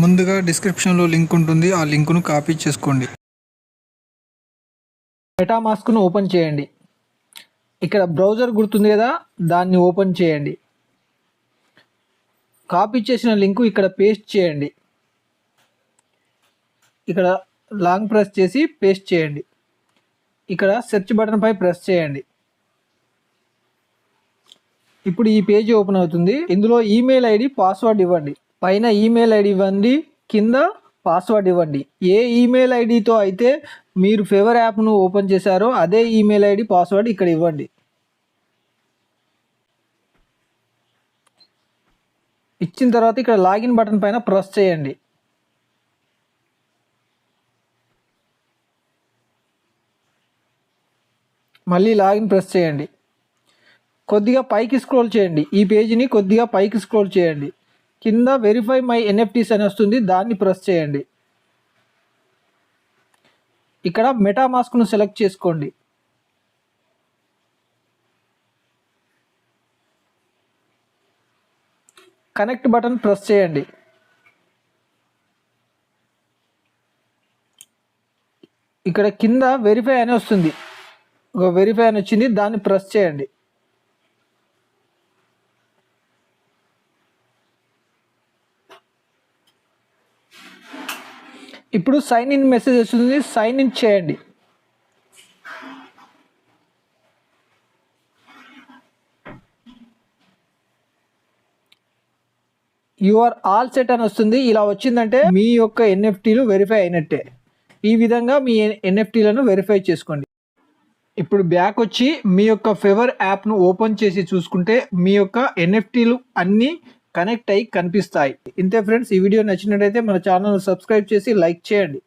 ముందుగా డిస్క్రిప్షన్లో లింక్ ఉంటుంది, ఆ లింకును కాపీ చేసుకోండి. మెటామాస్క్ను ఓపెన్ చేయండి. ఇక్కడ బ్రౌజర్ గుర్తుంది కదా, దాన్ని ఓపెన్ చేయండి. కాపీ చేసిన లింకు ఇక్కడ పేస్ట్ చేయండి. ఇక్కడ లాంగ్ ప్రెస్ చేసి పేస్ట్ చేయండి. ఇక్కడ సెర్చ్ బటన్ పై ప్రెస్ చేయండి. ఇప్పుడు ఈ పేజీ ఓపెన్ అవుతుంది. ఇందులో ఈమెయిల్ ఐడి, పాస్వర్డ్ ఇవ్వండి. పైన ఈమెయిల్ ఐడి ఇవ్వండి, కింద పాస్వర్డ్ ఇవ్వండి. ఏ ఈమెయిల్ ఐడితో అయితే మీరు ఫేవర్ యాప్ను ఓపెన్ చేశారో అదే ఈమెయిల్ ఐడి, పాస్వర్డ్ ఇక్కడ ఇవ్వండి. ఇచ్చిన తర్వాత ఇక్కడ లాగిన్ బటన్ పైన ప్రెస్ చేయండి. మళ్ళీ లాగిన్ ప్రెస్ చేయండి. కొద్దిగా పైకి స్క్రోల్ చేయండి. ఈ పేజీని కొద్దిగా పైకి స్క్రోల్ చేయండి. కింద వెరిఫై మై ఎన్ఎఫ్టీస్ అని వస్తుంది, దాన్ని ప్రెస్ చేయండి. ఇక్కడ మెటామాస్క్ను సెలెక్ట్ చేసుకోండి. కనెక్ట్ బటన్ ప్రెస్ చేయండి. ఇక్కడ కింద వెరిఫై అని వస్తుంది, వెరిఫై అని వచ్చింది, దాన్ని ప్రెస్ చేయండి. ఇప్పుడు సైన్ ఇన్ మెసేజ్ వస్తుంది, సైన్ ఇన్ చేయండి. యు ఆర్ ఆల్ సెట్ అని వస్తుంది. ఇలా వచ్చిందంటే మీ యొక్క ఎన్ఎఫ్టీలు వెరిఫై అయినట్టే. ఈ విధంగా మీ ఎన్ఎఫ్టీలను వెరిఫై చేసుకోండి. ఇప్పుడు బ్యాక్ వచ్చి మీ యొక్క ఫేవర్ యాప్ను ఓపెన్ చేసి చూసుకుంటే మీ యొక్క ఎన్ఎఫ్టీలు అన్నీ కనెక్ట్ అయ్యి కనిపిస్తాయి. ఇంతే ఫ్రెండ్స్, ఈ వీడియో నచ్చినట్టయితే మన ఛానల్ను సబ్స్క్రైబ్ చేసి లైక్ చేయండి.